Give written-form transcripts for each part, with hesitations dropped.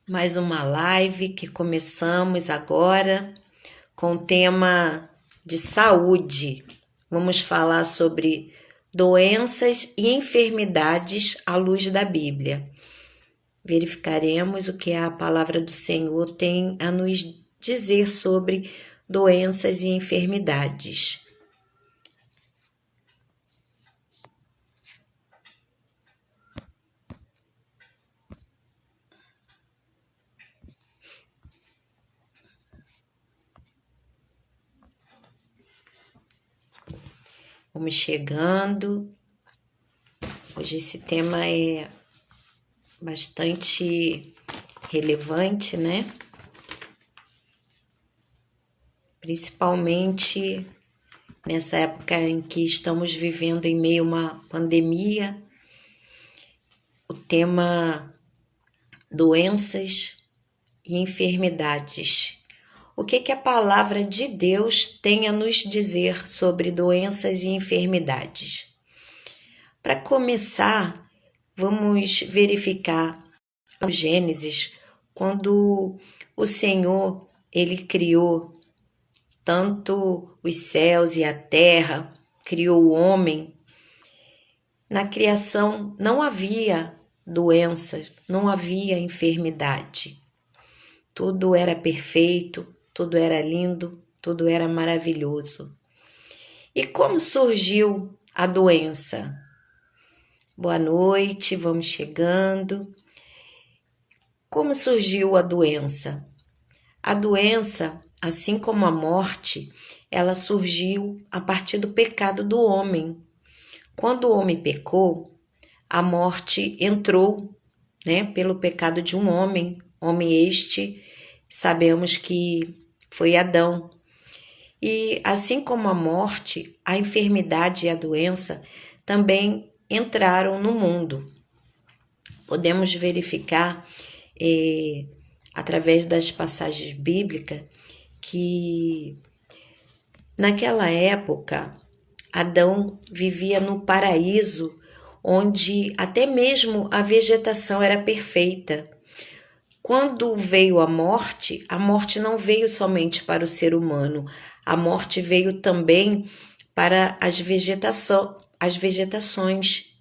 Mais uma live que começamos agora com o tema de saúde. Vamos falar sobre doenças e enfermidades à luz da Bíblia. Verificaremos o que a palavra do Senhor tem a nos dizer sobre doenças e enfermidades. Vamos chegando. Hoje esse tema é bastante relevante, né? Principalmente nessa época em que estamos vivendo em meio a uma pandemia. O tema doenças e enfermidades. O que a palavra de Deus tem a nos dizer sobre doenças e enfermidades? Para começar, vamos verificar o Gênesis, quando o Senhor ele criou tanto os céus e a terra, criou o homem. Na criação não havia doenças, não havia enfermidade. Tudo era perfeito, tudo era lindo, tudo era maravilhoso. E como surgiu a doença? Boa noite, vamos chegando. Como surgiu a doença? A doença, assim como a morte, ela surgiu a partir do pecado do homem. Quando o homem pecou, a morte entrou, né, pelo pecado de um homem. Homem este, sabemos que foi Adão. E assim como a morte, a enfermidade e a doença também entraram no mundo. Podemos verificar, através das passagens bíblicas, que naquela época Adão vivia no paraíso, onde até mesmo a vegetação era perfeita. Quando veio a morte não veio somente para o ser humano, a morte veio também para as vegetações,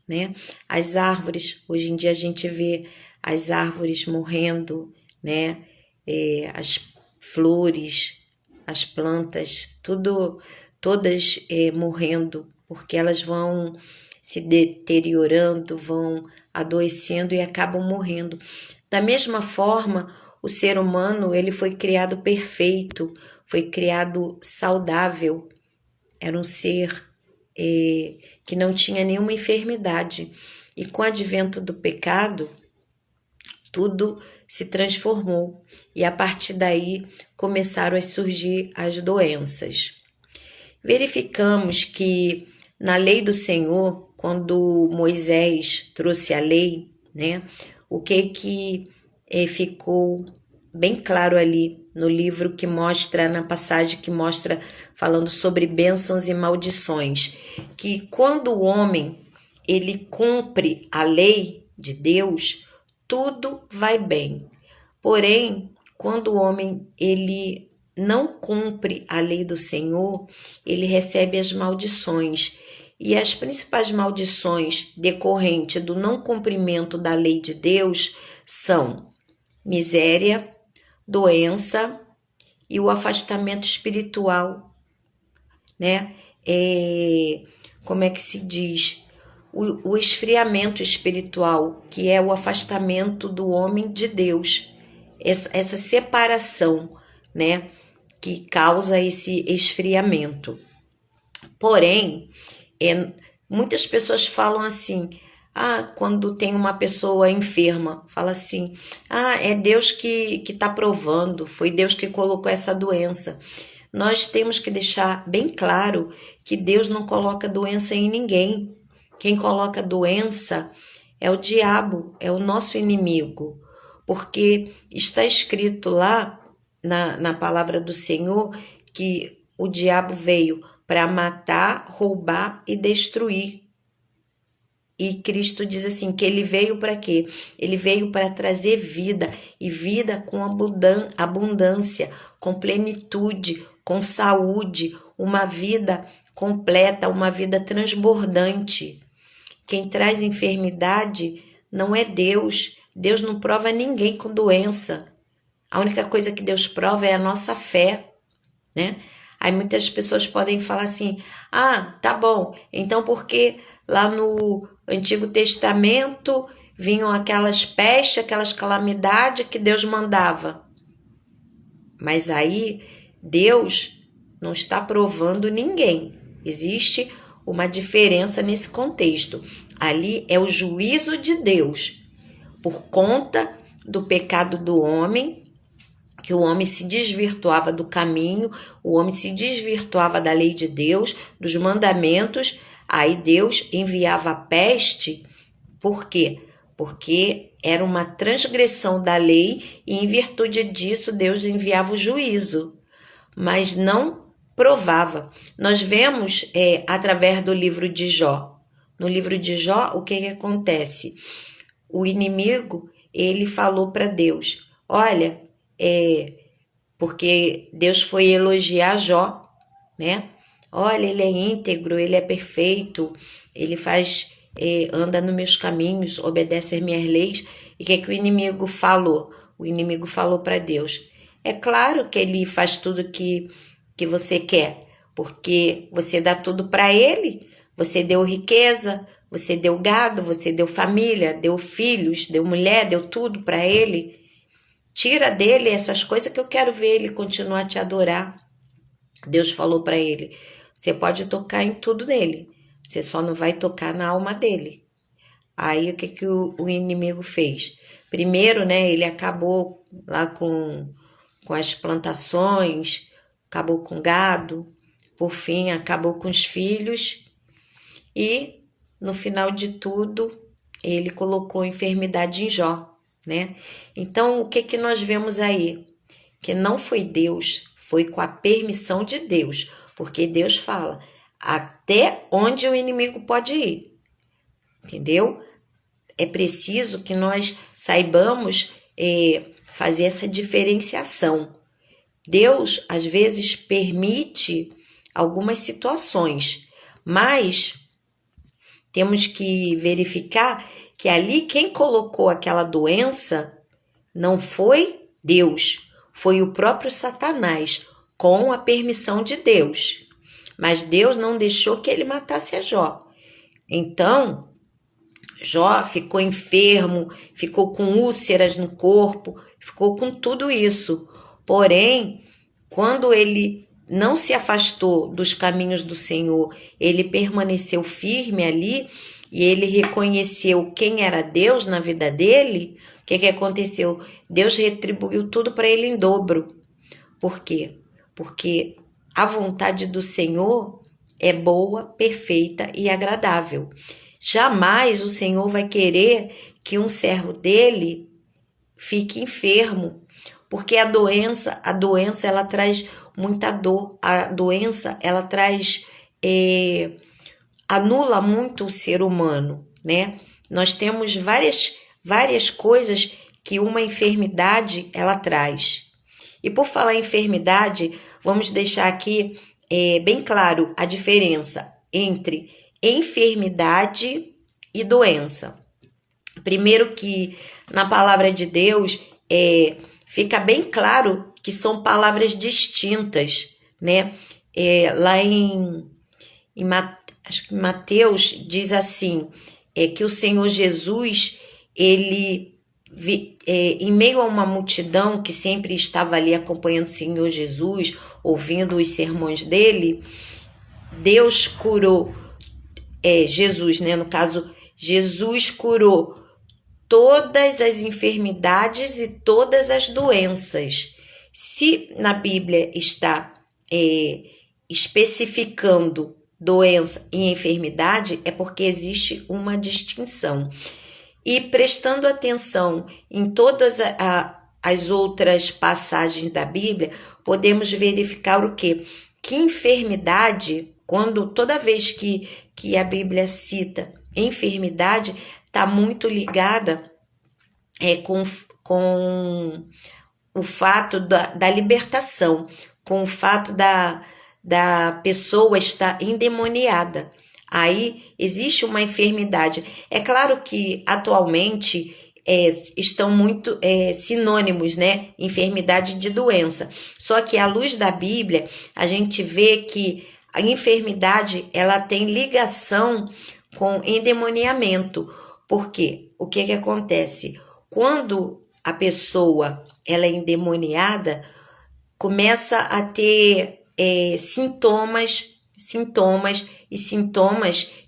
né? As árvores, hoje em dia a gente vê as árvores morrendo, né? As flores, as plantas, todas morrendo, porque elas vão se deteriorando, vão adoecendo e acabam morrendo. Da mesma forma, o ser humano ele foi criado perfeito, foi criado saudável, era um ser que não tinha nenhuma enfermidade. E com o advento do pecado, tudo se transformou e a partir daí começaram a surgir as doenças. Verificamos que na lei do Senhor, quando Moisés trouxe a lei, né, o que ficou bem claro ali no livro que mostra, na passagem que mostra falando sobre bênçãos e maldições, que quando o homem ele cumpre a lei de Deus, tudo vai bem. Porém, quando o homem ele não cumpre a lei do Senhor, ele recebe as maldições. E as principais maldições decorrentes do não cumprimento da lei de Deus são miséria, doença e o afastamento espiritual, né? Como é que se diz? O esfriamento espiritual, que é o afastamento do homem de Deus, essa separação, né, que causa esse esfriamento. Porém, muitas pessoas falam assim, quando tem uma pessoa enferma, fala assim, é Deus que está provando, foi Deus que colocou essa doença. Nós temos que deixar bem claro que Deus não coloca doença em ninguém. Quem coloca doença é o diabo, é o nosso inimigo, porque está escrito lá na palavra do Senhor que o diabo veio para matar, roubar e destruir. E Cristo diz assim, que ele veio para quê? Ele veio para trazer vida, e vida com abundância, com plenitude, com saúde, uma vida completa, uma vida transbordante. Quem traz enfermidade não é Deus. Deus não prova ninguém com doença. A única coisa que Deus prova é a nossa fé, né? Aí muitas pessoas podem falar assim, tá bom, então porque lá no Antigo Testamento vinham aquelas pestes, aquelas calamidades que Deus mandava. Mas aí Deus não está provando ninguém. Existe uma diferença nesse contexto. Ali é o juízo de Deus, por conta do pecado do homem, que o homem se desvirtuava do caminho, o homem se desvirtuava da lei de Deus, dos mandamentos. Aí Deus enviava a peste. Por quê? Porque era uma transgressão da lei e em virtude disso Deus enviava o juízo, mas não provava. Nós vemos através do livro de Jó. No livro de Jó, o que acontece? O inimigo, ele falou para Deus, olha, porque Deus foi elogiar Jó, né? Olha, ele é íntegro, ele é perfeito, ele anda nos meus caminhos, obedece às minhas leis. E o que o inimigo falou? O inimigo falou para Deus, é claro que ele faz tudo que você quer, porque você dá tudo para ele, você deu riqueza, você deu gado, você deu família, deu filhos, deu mulher, deu tudo para ele. Tira dele essas coisas que eu quero ver ele continuar a te adorar. Deus falou para ele, você pode tocar em tudo nele, você só não vai tocar na alma dele. Aí o que o inimigo fez? Primeiro, né, ele acabou lá com as plantações, acabou com gado, por fim acabou com os filhos e no final de tudo ele colocou enfermidade em Jó, né? Então o que nós vemos aí? Que não foi Deus, foi com a permissão de Deus, porque Deus fala até onde o inimigo pode ir, entendeu? É preciso que nós saibamos fazer essa diferenciação. Deus, às vezes, permite algumas situações, mas temos que verificar que ali quem colocou aquela doença não foi Deus, foi o próprio Satanás, com a permissão de Deus. Mas Deus não deixou que ele matasse a Jó. Então, Jó ficou enfermo, ficou com úlceras no corpo, ficou com tudo isso. Porém, quando ele não se afastou dos caminhos do Senhor, ele permaneceu firme ali e ele reconheceu quem era Deus na vida dele. O que aconteceu? Deus retribuiu tudo para ele em dobro. Por quê? Porque a vontade do Senhor é boa, perfeita e agradável. Jamais o Senhor vai querer que um servo dele fique enfermo, porque a doença ela traz muita dor, a doença ela traz, anula muito o ser humano, né? Nós temos várias coisas que uma enfermidade ela traz. E por falar em enfermidade, vamos deixar aqui bem claro a diferença entre enfermidade e doença. Primeiro que na palavra de Deus fica bem claro que são palavras distintas, né? Lá em acho que Mateus diz assim, que o Senhor Jesus, ele em meio a uma multidão que sempre estava ali acompanhando o Senhor Jesus, ouvindo os sermões dele, Deus curou, Jesus, né? No caso, Jesus curou todas as enfermidades e todas as doenças. Se na Bíblia está especificando doença e enfermidade, é porque existe uma distinção. E prestando atenção em todas as outras passagens da Bíblia, podemos verificar o quê? Que enfermidade, toda vez que a Bíblia cita enfermidade está muito ligada com o fato da libertação, com o fato da pessoa estar endemoniada. Aí existe uma enfermidade. É claro que atualmente estão muito sinônimos, né? Enfermidade de doença. Só que à luz da Bíblia, a gente vê que a enfermidade ela tem ligação com endemoniamento. Por quê? O que acontece? Quando a pessoa ela é endemoniada, começa a ter sintomas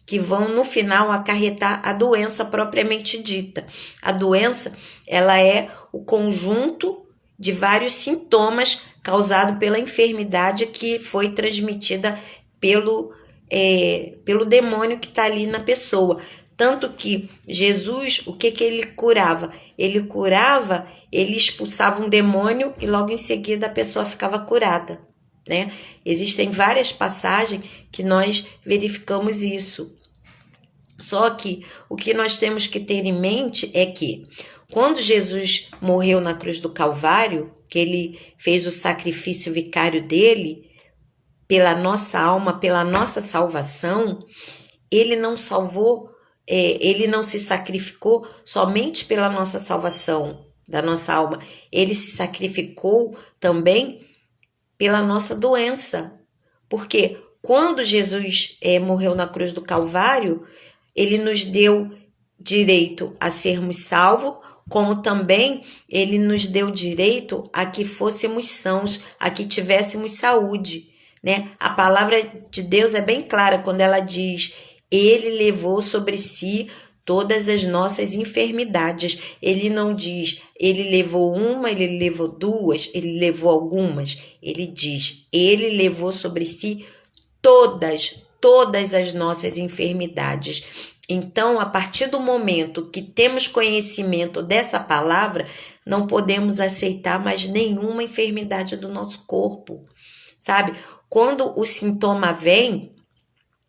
que vão no final acarretar a doença propriamente dita. A doença ela é o conjunto de vários sintomas causados pela enfermidade que foi transmitida pelo demônio que está ali na pessoa. Tanto que Jesus, o que ele curava? Ele expulsava um demônio e logo em seguida a pessoa ficava curada, né? Existem várias passagens que nós verificamos isso. Só que o que nós temos que ter em mente é que quando Jesus morreu na cruz do Calvário, que ele fez o sacrifício vicário dele pela nossa alma, pela nossa salvação, ele não salvou, ele não se sacrificou somente pela nossa salvação da nossa alma, ele se sacrificou também pela nossa doença. Porque quando Jesus morreu na cruz do Calvário, ele nos deu direito a sermos salvos, como também ele nos deu direito a que fôssemos sãos, a que tivéssemos saúde, né? A palavra de Deus é bem clara quando ela diz: ele levou sobre si todas as nossas enfermidades. Ele não diz, ele levou uma, ele levou duas, ele levou algumas. Ele diz, ele levou sobre si todas as nossas enfermidades. Então, a partir do momento que temos conhecimento dessa palavra, não podemos aceitar mais nenhuma enfermidade do nosso corpo, sabe? Quando o sintoma vem,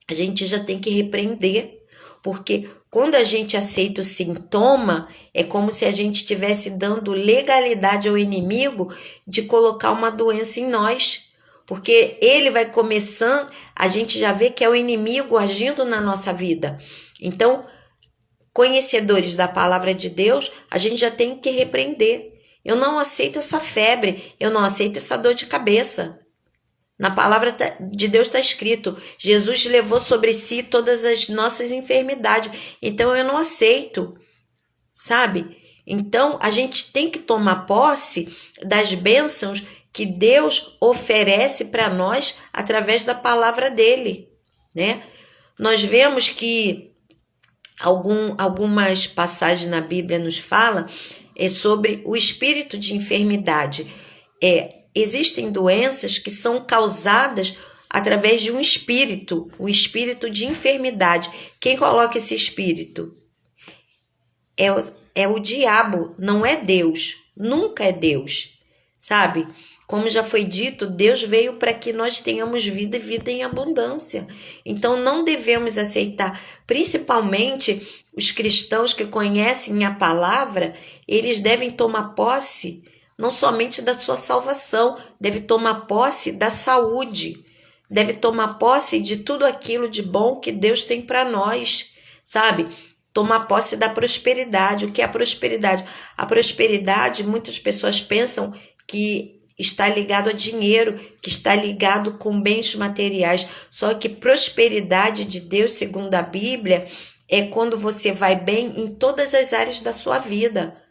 a gente já tem que repreender, porque quando a gente aceita o sintoma, é como se a gente estivesse dando legalidade ao inimigo de colocar uma doença em nós. Porque ele vai começando, a gente já vê que é o inimigo agindo na nossa vida. Então, conhecedores da palavra de Deus, a gente já tem que repreender. Eu não aceito essa febre, eu não aceito essa dor de cabeça. Na palavra de Deus está escrito, Jesus levou sobre si todas as nossas enfermidades. Então eu não aceito, sabe? Então a gente tem que tomar posse das bênçãos que Deus oferece para nós através da palavra dele, né? Nós vemos que algumas passagens na Bíblia nos falam sobre o espírito de enfermidade. Existem doenças que são causadas através de um espírito de enfermidade. Quem coloca esse espírito? É o diabo, não é Deus. Nunca é Deus, sabe? Como já foi dito, Deus veio para que nós tenhamos vida e vida em abundância. Então não devemos aceitar, principalmente os cristãos que conhecem a palavra, eles devem tomar posse não somente da sua salvação, deve tomar posse da saúde, deve tomar posse de tudo aquilo de bom que Deus tem para nós, sabe? Tomar posse da prosperidade. O que é a prosperidade? A prosperidade, muitas pessoas pensam que está ligado a dinheiro, que está ligado com bens materiais. Só que prosperidade de Deus, segundo a Bíblia, é quando você vai bem em todas as áreas da sua vida.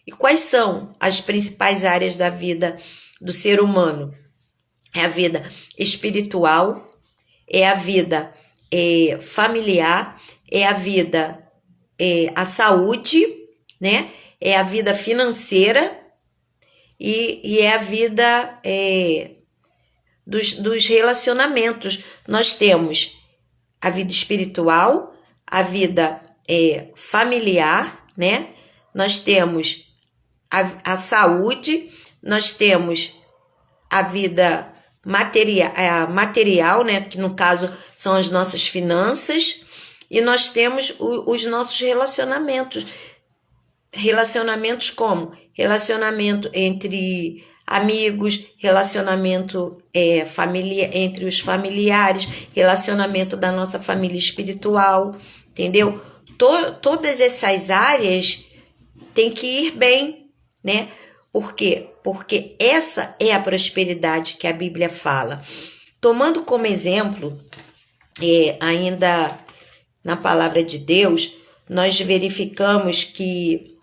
E quais são as principais áreas da vida do ser humano? É a vida espiritual, é a vida familiar, é a vida, a saúde, né? É a vida financeira e é a vida dos relacionamentos. Nós temos a vida espiritual, a vida familiar, né? Nós temos a saúde, nós temos a vida material, né, que no caso são as nossas finanças, E nós temos os nossos relacionamentos. Relacionamentos como? Relacionamento entre amigos, relacionamento entre os familiares, relacionamento da nossa família espiritual, entendeu? Todas essas áreas têm que ir bem, né? Por quê? Porque essa é a prosperidade que a Bíblia fala. Tomando como exemplo, ainda na palavra de Deus, nós verificamos que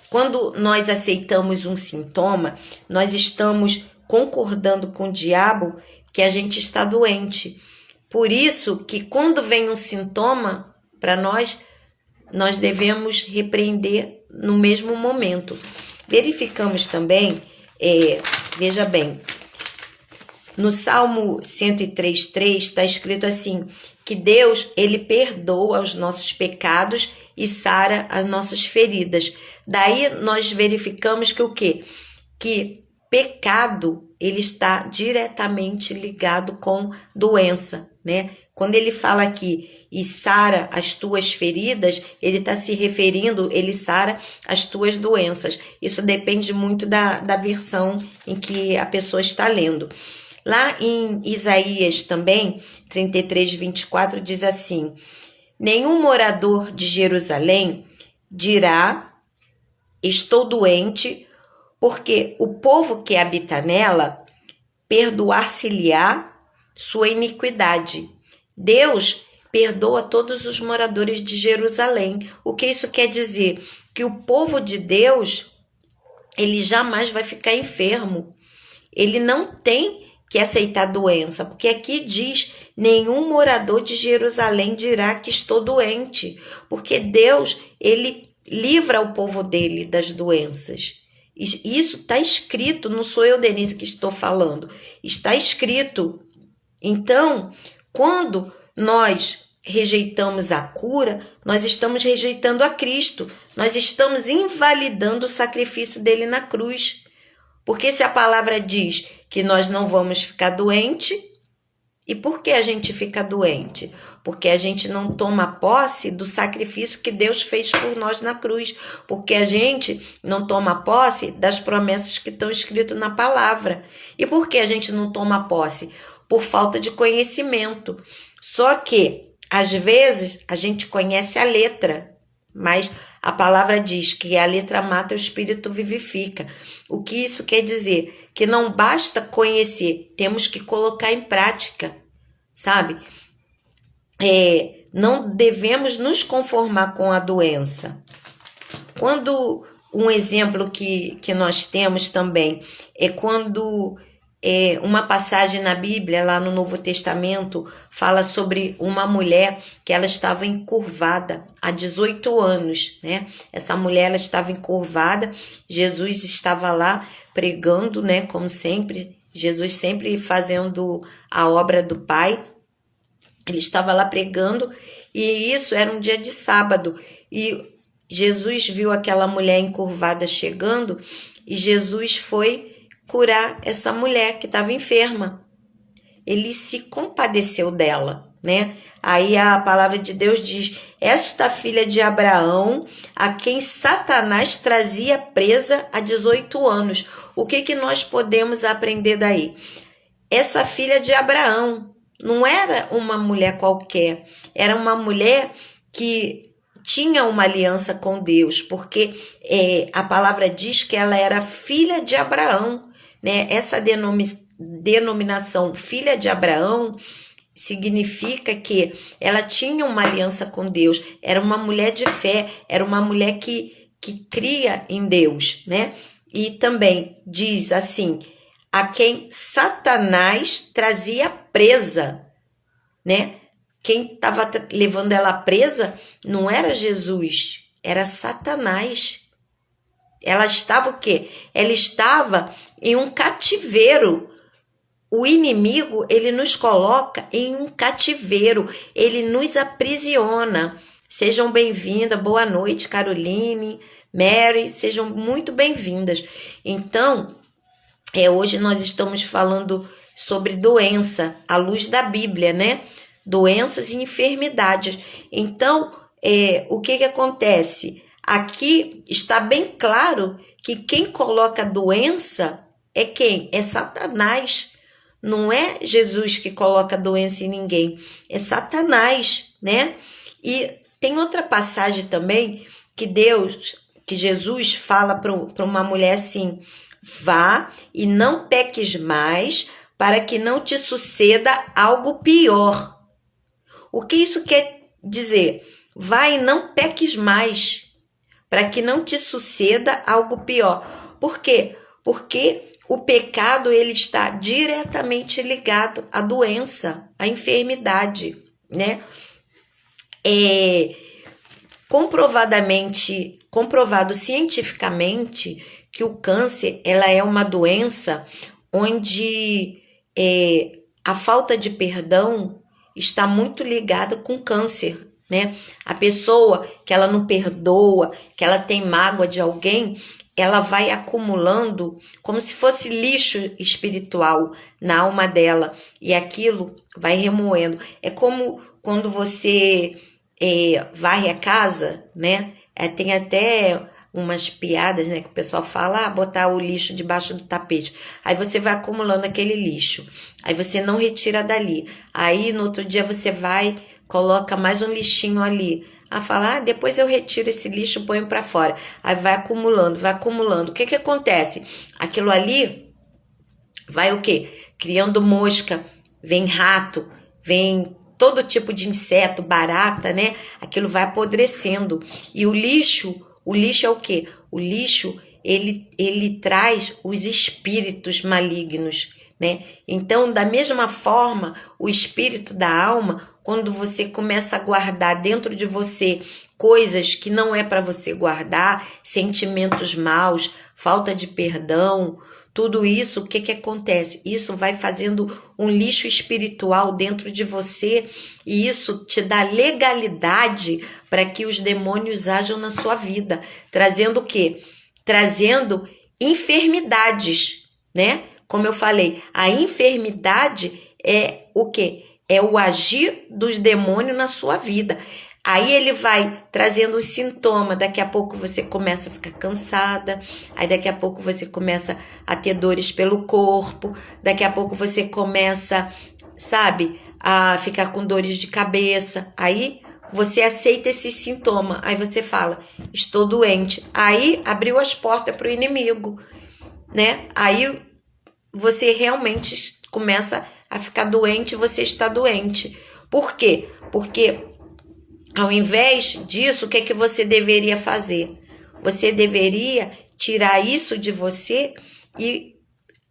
quando nós aceitamos um sintoma, nós estamos concordando com o diabo que a gente está doente. Por isso que quando vem um sintoma para nós devemos repreender no mesmo momento. Verificamos também, veja bem, no Salmo 103:3 está escrito assim, que Deus, ele perdoa os nossos pecados e sara as nossas feridas. Daí nós verificamos que o quê? Que pecado, ele está diretamente ligado com doença, né? Quando ele fala aqui, e sara as tuas feridas, ele está se referindo, ele sara as tuas doenças. Isso depende muito da versão em que a pessoa está lendo. Lá em Isaías também, 33:24, diz assim, nenhum morador de Jerusalém dirá, estou doente, porque o povo que habita nela, perdoar-se-lhe-á sua iniquidade. Deus perdoa todos os moradores de Jerusalém. O que isso quer dizer? Que o povo de Deus, ele jamais vai ficar enfermo. Ele não tem que aceitar doença, porque aqui diz, nenhum morador de Jerusalém dirá que estou doente, porque Deus, ele livra o povo dele das doenças. Isso está escrito, não sou eu, Denise, que estou falando, está escrito. Então, quando nós rejeitamos a cura, nós estamos rejeitando a Cristo, nós estamos invalidando o sacrifício dele na cruz. Porque se a palavra diz que nós não vamos ficar doente, e por que a gente fica doente? Porque a gente não toma posse do sacrifício que Deus fez por nós na cruz. Porque a gente não toma posse das promessas que estão escritas na palavra. E por que a gente não toma posse? Por falta de conhecimento. Só que, às vezes, a gente conhece a letra, mas a palavra diz que a letra mata, o espírito vivifica. O que isso quer dizer? Que não basta conhecer, temos que colocar em prática, sabe? Não devemos nos conformar com a doença. Quando um exemplo que nós temos também é quando uma passagem na Bíblia, lá no Novo Testamento, fala sobre uma mulher que ela estava encurvada há 18 anos, né? Essa mulher, ela estava encurvada, Jesus estava lá pregando, né? Como sempre, Jesus sempre fazendo a obra do Pai. Ele estava lá pregando e isso era um dia de sábado. E Jesus viu aquela mulher encurvada chegando e Jesus foi curar essa mulher que estava enferma. Ele se compadeceu dela, né? Aí a palavra de Deus diz, esta filha de Abraão, a quem Satanás trazia presa há 18 anos. O que nós podemos aprender daí? Essa filha de Abraão não era uma mulher qualquer, era uma mulher que tinha uma aliança com Deus, porque a palavra diz que ela era filha de Abraão, né? Essa denominação filha de Abraão significa que ela tinha uma aliança com Deus, era uma mulher de fé, era uma mulher que cria em Deus, né? E também diz assim, a quem Satanás trazia presa, né? Quem estava levando ela presa não era Jesus, era Satanás. Ela estava o quê? Ela estava em um cativeiro. O inimigo, ele nos coloca em um cativeiro, ele nos aprisiona. Sejam bem-vindas, boa noite, Caroline, Mary, sejam muito bem-vindas. Então, hoje nós estamos falando sobre doença, à luz da Bíblia, né? doenças e enfermidades. Então, o que acontece? Aqui está bem claro que quem coloca doença é quem? É Satanás. Não é Jesus que coloca doença em ninguém, é Satanás, né? E tem outra passagem também que Jesus fala para uma mulher assim: vá e não peques mais, para que não te suceda algo pior. O que isso quer dizer? Vá e não peques mais, para que não te suceda algo pior. Por quê? Porque o pecado ele está diretamente ligado à doença, à enfermidade, né? Comprovado cientificamente que o câncer ela é uma doença onde a falta de perdão está muito ligada com câncer, né? A pessoa que ela não perdoa, que ela tem mágoa de alguém, ela vai acumulando como se fosse lixo espiritual na alma dela e aquilo vai remoendo. É como quando você varre a casa, né? Tem até umas piadas, né, que o pessoal fala, botar o lixo debaixo do tapete. Aí você vai acumulando aquele lixo. Aí você não retira dali. Aí no outro dia você vai, coloca mais um lixinho ali. Aí fala, depois eu retiro esse lixo e ponho para fora. Aí vai acumulando, vai acumulando. O que acontece? Aquilo ali vai o quê? Criando mosca, vem rato, vem todo tipo de inseto, barata, né? Aquilo vai apodrecendo. E o lixo é o quê? O lixo, ele traz os espíritos malignos, né? Então, da mesma forma, o espírito da alma, quando você começa a guardar dentro de você coisas que não é para você guardar, sentimentos maus, falta de perdão, tudo isso, o que acontece? Isso vai fazendo um lixo espiritual dentro de você e isso te dá legalidade para que os demônios ajam na sua vida, trazendo o quê? Trazendo enfermidades, né? Como eu falei, a enfermidade é o quê? É o agir dos demônios na sua vida. Aí ele vai trazendo os sintomas, daqui a pouco você começa a ficar cansada, aí daqui a pouco você começa a ter dores pelo corpo, daqui a pouco você começa, sabe, a ficar com dores de cabeça, aí você aceita esse sintoma, aí você fala, estou doente, aí abriu as portas para o inimigo, né? Aí você realmente começa a ficar doente, você está doente. Por quê? Porque ao invés disso, o que você deveria fazer? Você deveria tirar isso de você e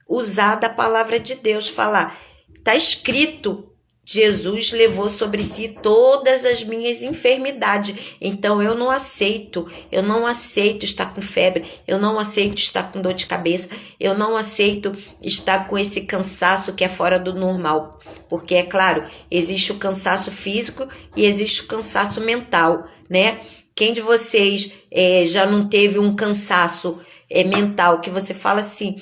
usar da palavra de Deus, falar, está escrito, Jesus levou sobre si todas as minhas enfermidades, então eu não aceito estar com febre, eu não aceito estar com dor de cabeça, eu não aceito estar com esse cansaço que é fora do normal, porque é claro, existe o cansaço físico e existe o cansaço mental, né? Quem de vocês já não teve um cansaço mental, que você fala assim,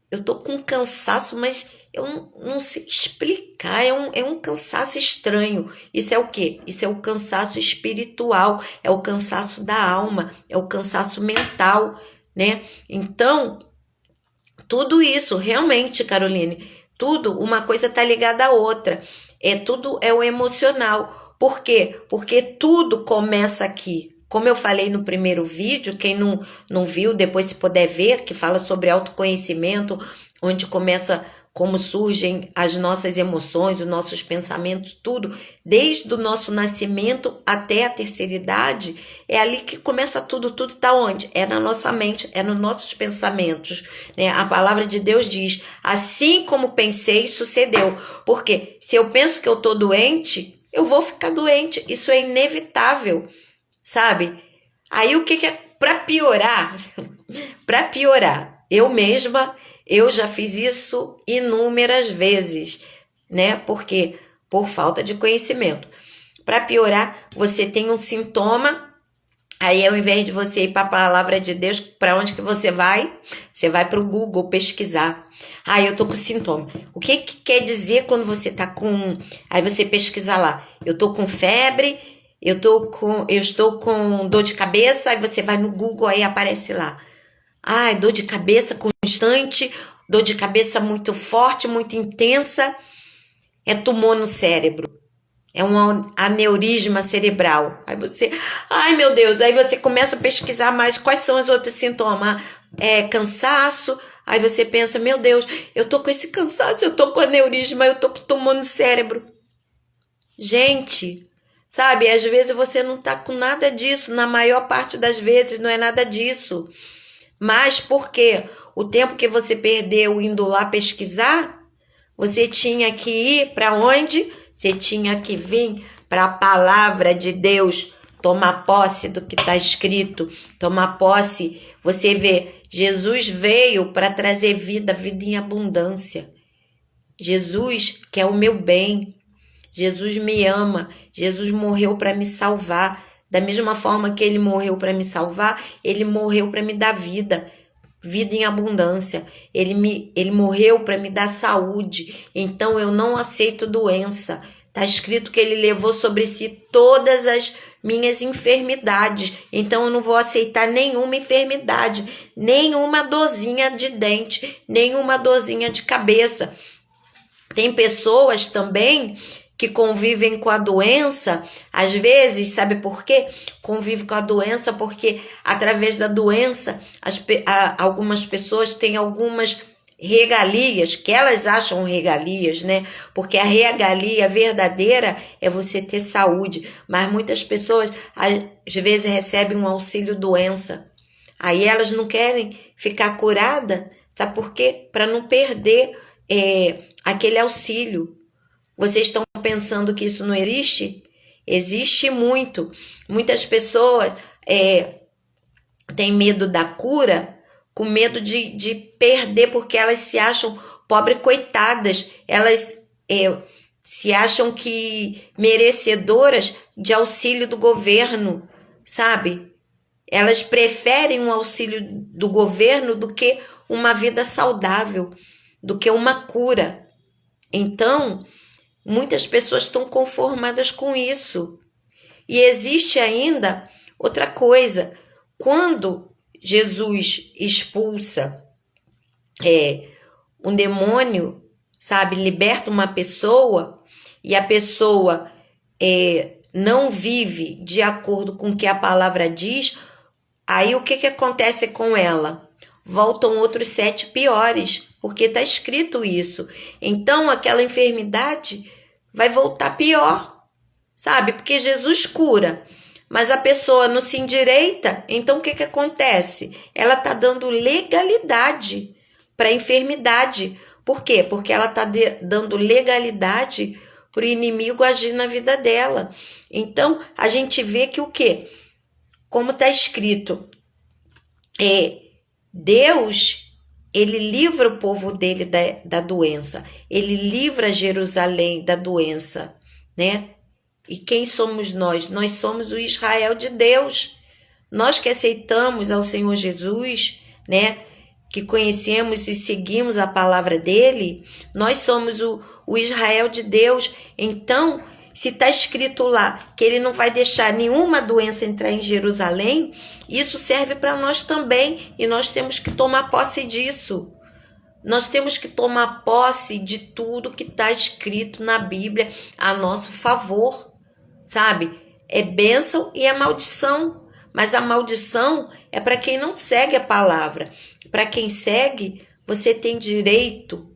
eu tô com cansaço, mas eu não sei explicar, é um cansaço estranho. Isso é o quê? Isso é o cansaço espiritual, é o cansaço da alma, é o cansaço mental, né? Então, tudo isso, realmente, Caroline, tudo, uma coisa tá ligada à outra. Tudo é o emocional. Por quê? Porque tudo começa aqui. Como eu falei no primeiro vídeo, quem não viu, depois se puder ver, que fala sobre autoconhecimento, onde começa como surgem as nossas emoções, os nossos pensamentos, tudo, desde o nosso nascimento até a terceira idade, é ali que começa tudo está onde? É na nossa mente, é nos nossos pensamentos, né? A palavra de Deus diz, assim como pensei, sucedeu, porque se eu penso que eu tô doente, eu vou ficar doente, isso é inevitável, sabe? Aí o que é para piorar? Para piorar, eu mesma, eu já fiz isso inúmeras vezes, né? Porque por falta de conhecimento. Para piorar, você tem um sintoma, Aí, ao invés de você ir para a palavra de Deus, para onde que você vai? Você vai para o Google pesquisar. Ah, eu tô com sintoma. O que quer dizer quando você tá com... Aí você pesquisa lá. Eu tô com febre, eu estou com dor de cabeça, aí você vai no Google, aí aparece lá. Ah, dor de cabeça constante, dor de cabeça muito forte, muito intensa. É tumor no cérebro. É um aneurisma cerebral. Aí você, ai meu Deus, aí você começa a pesquisar mais quais são os outros sintomas. Cansaço. Aí você pensa, meu Deus, eu tô com esse cansaço, eu tô com aneurisma, eu tô com tumor no cérebro. Gente, sabe, às vezes você não tá com nada disso, na maior parte das vezes não é nada disso. Mas por quê? O tempo que você perdeu indo lá pesquisar, você tinha que ir para onde? Você tinha que vir para a palavra de Deus, tomar posse do que está escrito, tomar posse. Você vê, Jesus veio para trazer vida, vida em abundância. Jesus quer o meu bem. Jesus me ama. Jesus morreu para me salvar. Da mesma forma que ele morreu para me salvar, ele morreu para me dar vida. Vida em abundância. Ele morreu para me dar saúde. Então eu não aceito doença. Está escrito que ele levou sobre si todas as minhas enfermidades. Então eu não vou aceitar nenhuma enfermidade, nenhuma dorzinha de dente, nenhuma dorzinha de cabeça. Tem pessoas também que convivem com a doença, às vezes, sabe por quê? Convive com a doença porque, através da doença, algumas pessoas têm algumas regalias, que elas acham regalias, né? Porque a regalia verdadeira é você ter saúde, mas muitas pessoas, às vezes, recebem um auxílio doença. Aí elas não querem ficar curada, sabe por quê? Para não perder aquele auxílio. Vocês estão pensando que isso não existe? Existe muito. Muitas pessoas têm medo da cura, com medo de perder, porque elas se acham pobres coitadas. Elas se acham que merecedoras de auxílio do governo, sabe? Elas preferem um auxílio do governo do que uma vida saudável, do que uma cura. Então, muitas pessoas estão conformadas com isso. E existe ainda outra coisa. Quando Jesus expulsa um demônio, sabe, liberta uma pessoa e a pessoa não vive de acordo com o que a palavra diz, aí o que acontece com ela? Voltam outros 7 piores, porque está escrito isso. Então, aquela enfermidade vai voltar pior, sabe? Porque Jesus cura, mas a pessoa não se endireita, então o que acontece? Ela está dando legalidade para a enfermidade. Por quê? Porque ela está dando legalidade para o inimigo agir na vida dela. Então, a gente vê que o quê? Como está escrito, Deus, ele livra o povo dele da doença. Ele livra Jerusalém da doença, né? E quem somos nós? Nós somos o Israel de Deus. Nós que aceitamos ao Senhor Jesus, né? Que conhecemos e seguimos a palavra dele, nós somos o Israel de Deus. Então, se está escrito lá que ele não vai deixar nenhuma doença entrar em Jerusalém, isso serve para nós também e nós temos que tomar posse disso. Nós temos que tomar posse de tudo que está escrito na Bíblia a nosso favor, sabe? É bênção e é maldição, mas a maldição é para quem não segue a palavra. Para quem segue, você tem direito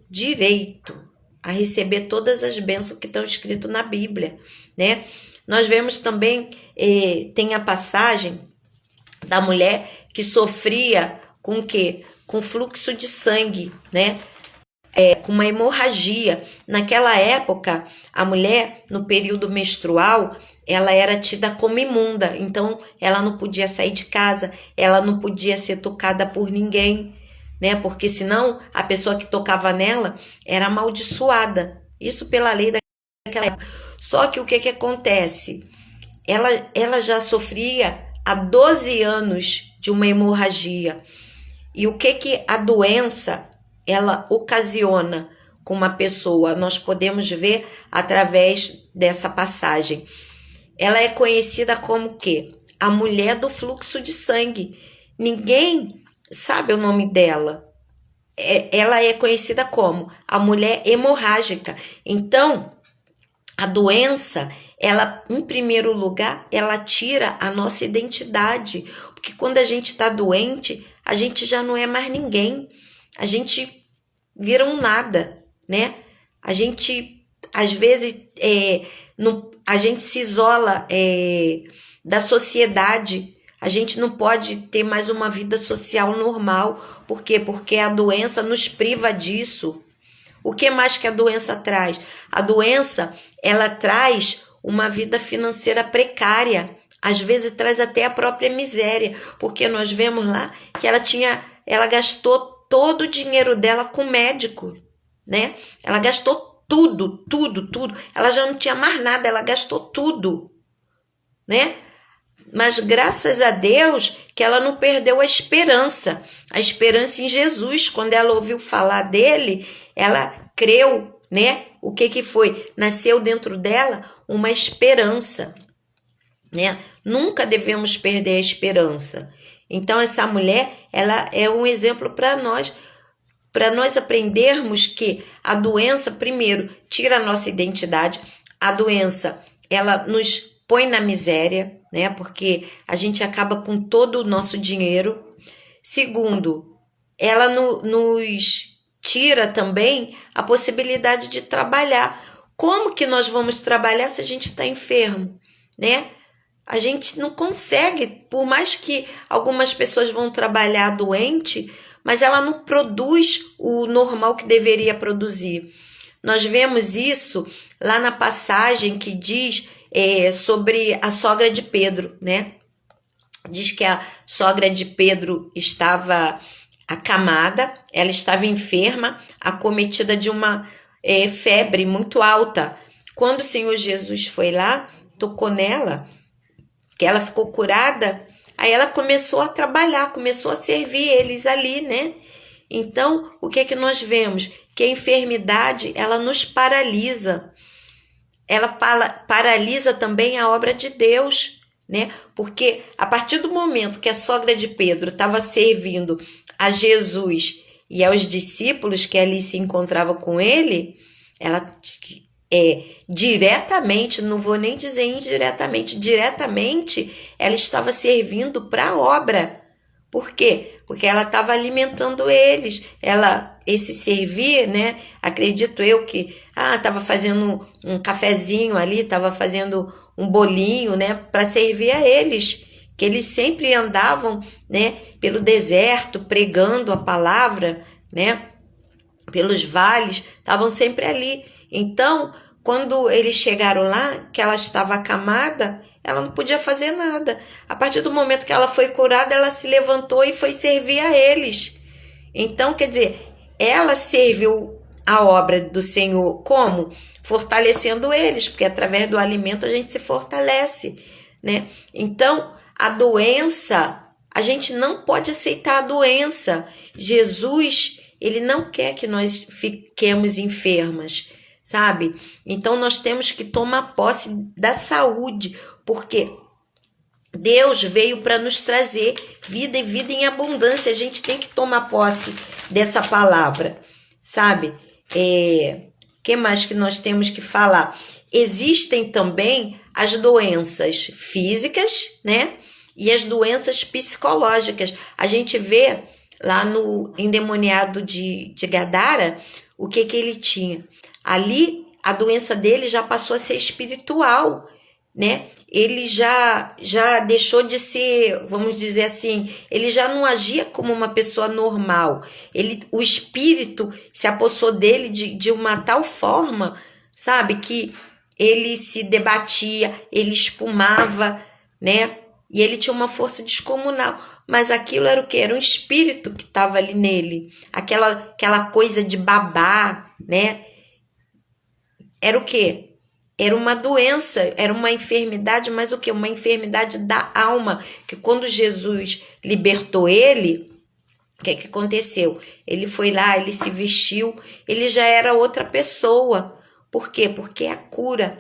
a receber todas as bênçãos que estão escritas na Bíblia, né? Nós vemos também, tem a passagem da mulher que sofria com o quê? Com fluxo de sangue, né? Com uma hemorragia. Naquela época, a mulher, no período menstrual, ela era tida como imunda. Então, ela não podia sair de casa, ela não podia ser tocada por ninguém, né? Porque senão a pessoa que tocava nela era amaldiçoada. Isso pela lei daquela época. Só que o que acontece? Ela já sofria há 12 anos de uma hemorragia. E o que a doença ela ocasiona com uma pessoa? Nós podemos ver através dessa passagem. Ela é conhecida como o quê? A mulher do fluxo de sangue. Ninguém sabe o nome dela. Ela é conhecida como a mulher hemorrágica. Então, a doença, ela, em primeiro lugar, ela tira a nossa identidade. Porque quando a gente está doente, a gente já não é mais ninguém. A gente vira um nada, né? A gente, às vezes, a gente se isola da sociedade. A gente não pode ter mais uma vida social normal. Por quê? Porque a doença nos priva disso. O que mais que a doença traz? A doença, ela traz uma vida financeira precária. Às vezes traz até a própria miséria, porque nós vemos lá que ela gastou todo o dinheiro dela com médico, né? Ela gastou tudo. Ela já não tinha mais nada, ela gastou tudo, né? Mas graças a Deus que ela não perdeu a esperança em Jesus. Quando ela ouviu falar dele, ela creu, né? O que foi? Nasceu dentro dela uma esperança, né? Nunca devemos perder a esperança. Então essa mulher, ela é um exemplo para nós aprendermos que a doença, primeiro, tira a nossa identidade. A doença, ela nos põe na miséria, né? Porque a gente acaba com todo o nosso dinheiro. Segundo, ela nos tira também a possibilidade de trabalhar. Como que nós vamos trabalhar se a gente está enfermo, né? A gente não consegue, por mais que algumas pessoas vão trabalhar doente, mas ela não produz o normal que deveria produzir. Nós vemos isso lá na passagem que diz sobre a sogra de Pedro, né? Diz que a sogra de Pedro estava acamada, ela estava enferma, acometida de uma febre muito alta. Quando o Senhor Jesus foi lá, tocou nela, que ela ficou curada, aí ela começou a trabalhar, começou a servir eles ali, né? Então, o que nós vemos? Que a enfermidade, ela nos paralisa. Ela paralisa também a obra de Deus, né? Porque a partir do momento que a sogra de Pedro estava servindo a Jesus e aos discípulos que ali se encontravam com ele, ela diretamente, não vou nem dizer indiretamente, diretamente ela estava servindo para a obra. Por quê? Porque ela estava alimentando eles. Esse servir, né? Acredito eu que estava fazendo um cafezinho ali, estava fazendo um bolinho, né? Para servir a eles, que eles sempre andavam, né? Pelo deserto, pregando a palavra, né? Pelos vales, estavam sempre ali. Então, quando eles chegaram lá, que ela estava acamada, ela não podia fazer nada. A partir do momento que ela foi curada, ela se levantou e foi servir a eles. Então, quer dizer, ela serviu a obra do Senhor como? Fortalecendo eles, porque através do alimento a gente se fortalece, né? Então, a doença, a gente não pode aceitar a doença. Jesus, ele não quer que nós fiquemos enfermas, sabe? Então, nós temos que tomar posse da saúde, porque Deus veio para nos trazer vida e vida em abundância. A gente tem que tomar posse dessa palavra, sabe? Que mais que nós temos que falar? Existem também as doenças físicas, né? E as doenças psicológicas. A gente vê lá no endemoniado de Gadara o que ele tinha. Ali, a doença dele já passou a ser espiritual, né? Ele já deixou de ser, vamos dizer assim, ele já não agia como uma pessoa normal. O espírito se apossou dele de uma tal forma, sabe, que ele se debatia, ele espumava, né? E ele tinha uma força descomunal. Mas aquilo era o quê? Era um espírito que estava ali nele. Aquela coisa de babar, né? Era o quê? era uma doença, era uma enfermidade, mas o que? Uma enfermidade da alma, que quando Jesus libertou ele, o que aconteceu? Ele foi lá, ele se vestiu, ele já era outra pessoa. Por quê? Porque a cura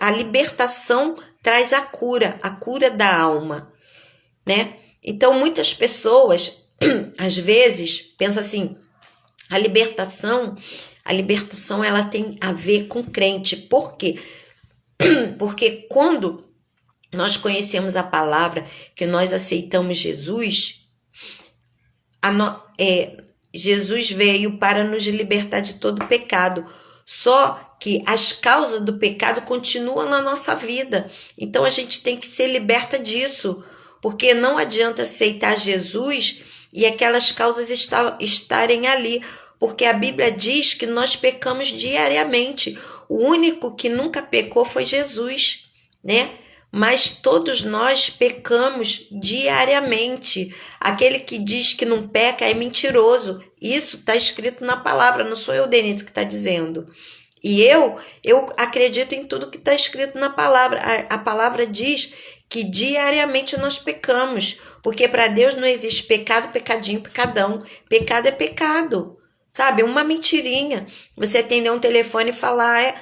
a libertação traz a cura da alma, né? Então, muitas pessoas, às vezes, pensam assim, a libertação ela tem a ver com crente. Por quê? Porque quando nós conhecemos a palavra, que nós aceitamos Jesus, Jesus veio para nos libertar de todo pecado. Só que as causas do pecado continuam na nossa vida. Então a gente tem que ser liberta disso. Porque não adianta aceitar Jesus e aquelas causas estarem ali. Porque a Bíblia diz que nós pecamos diariamente. O único que nunca pecou foi Jesus, né? Mas todos nós pecamos diariamente. Aquele que diz que não peca é mentiroso. Isso está escrito na palavra, não sou eu, Denise, que está dizendo. E eu acredito em tudo que está escrito na palavra. A palavra diz que diariamente nós pecamos, porque para Deus não existe pecado, pecadinho, pecadão. Pecado é pecado, sabe? Uma mentirinha. Você atender um telefone e falar,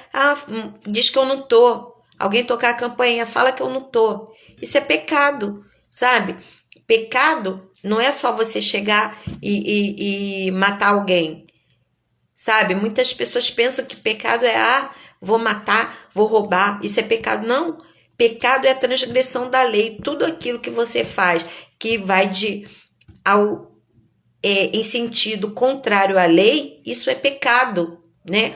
diz que eu não tô. Alguém tocar a campainha, fala que eu não tô. Isso é pecado, sabe? Pecado não é só você chegar e matar alguém, sabe? Muitas pessoas pensam que pecado é, vou matar, vou roubar. Isso é pecado. Não. Pecado é a transgressão da lei. Tudo aquilo que você faz que vai em sentido contrário à lei, isso é pecado, né?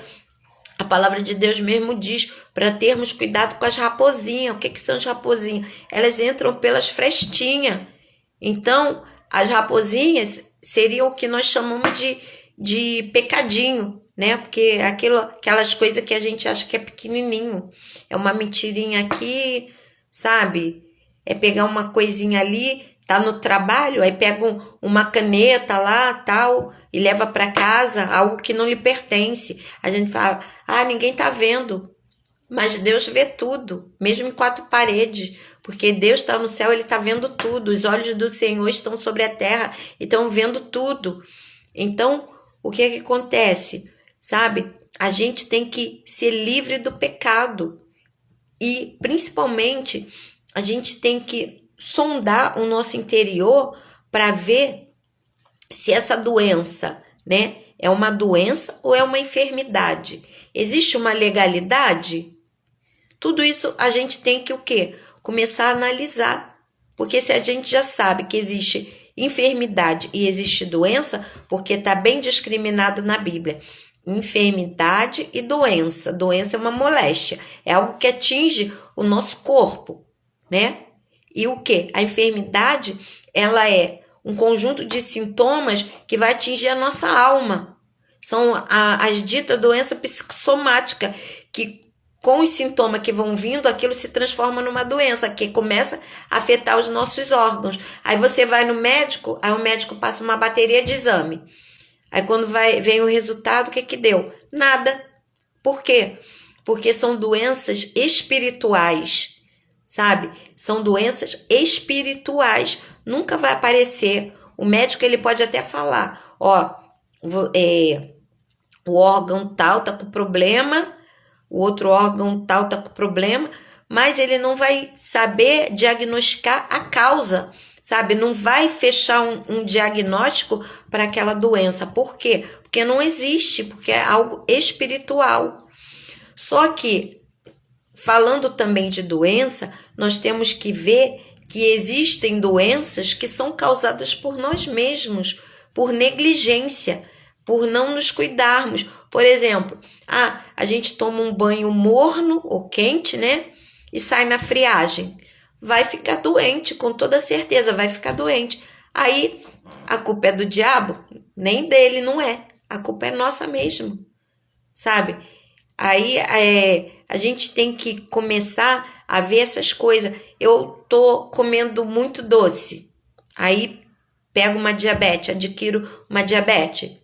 A palavra de Deus mesmo diz para termos cuidado com as raposinhas. O que são as raposinhas? Elas entram pelas frestinhas. Então, as raposinhas seriam o que nós chamamos de pecadinho, né? Porque aquelas coisas que a gente acha que é pequenininho. É uma mentirinha aqui, sabe? É pegar uma coisinha ali, tá no trabalho, aí pega uma caneta lá, tal, e leva para casa algo que não lhe pertence. A gente fala, ninguém tá vendo. Mas Deus vê tudo, mesmo em quatro paredes, porque Deus está no céu, Ele está vendo tudo. Os olhos do Senhor estão sobre a terra e estão vendo tudo. Então, o que acontece? Sabe? A gente tem que ser livre do pecado. E, principalmente, a gente tem que sondar o nosso interior para ver se essa doença, né, é uma doença ou é uma enfermidade. Existe uma legalidade? Tudo isso a gente tem que o quê? Começar a analisar. Porque se a gente já sabe que existe enfermidade e existe doença, porque está bem discriminado na Bíblia. Enfermidade e doença. Doença é uma moléstia. É algo que atinge o nosso corpo, né? E o quê? A enfermidade, ela é um conjunto de sintomas que vai atingir a nossa alma. São as ditas doença psicossomática, que com os sintomas que vão vindo, aquilo se transforma numa doença, que começa a afetar os nossos órgãos. Aí você vai no médico, aí o médico passa uma bateria de exame. Aí quando vem o resultado, o que deu? Nada. Por quê? Porque são doenças espirituais, sabe? São doenças espirituais. Nunca vai aparecer. O médico, ele pode até falar, o órgão tal tá com problema, o outro órgão tal tá com problema, mas ele não vai saber diagnosticar a causa, sabe? Não vai fechar um diagnóstico para aquela doença. Por quê? Porque não existe, porque é algo espiritual. Só que, falando também de doença, nós temos que ver que existem doenças que são causadas por nós mesmos, por negligência, por não nos cuidarmos. Por exemplo, a gente toma um banho morno ou quente, né? E sai na friagem. Vai ficar doente, com toda certeza, vai ficar doente. Aí, a culpa é do diabo? Nem dele, não é. A culpa é nossa mesmo, sabe? Aí, a gente tem que começar a ver essas coisas. Eu tô comendo muito doce. Aí, pego uma diabetes, adquiro uma diabetes.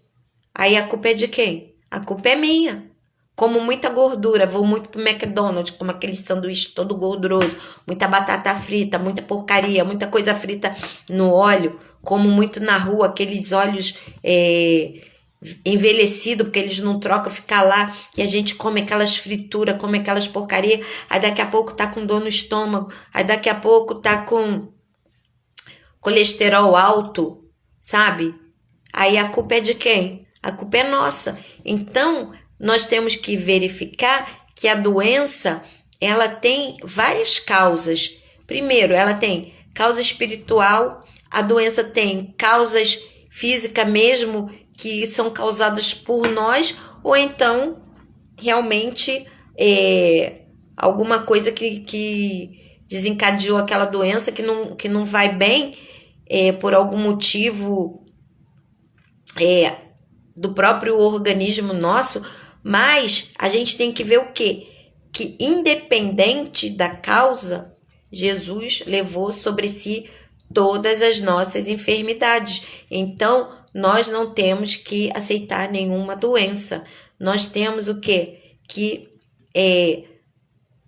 Aí, a culpa é de quem? A culpa é minha. como muita gordura, vou muito pro McDonald's, como aquele sanduíche todo gorduroso, muita batata frita, muita porcaria, muita coisa frita no óleo, como muito na rua, aqueles óleos envelhecidos, porque eles não trocam, fica lá, e a gente come aquelas frituras, come aquelas porcaria, aí daqui a pouco tá com dor no estômago, aí daqui a pouco tá com colesterol alto, sabe? Aí a culpa é de quem? A culpa é nossa. Então, nós temos que verificar que a doença, ela tem várias causas. Primeiro, ela tem causa espiritual, a doença tem causas físicas mesmo, que são causadas por nós, ou então, realmente, alguma coisa que desencadeou aquela doença que não vai bem, por algum motivo do próprio organismo nosso, mas a gente tem que ver o quê? Que independente da causa, Jesus levou sobre si todas as nossas enfermidades. Então, nós não temos que aceitar nenhuma doença. Nós temos o quê? Que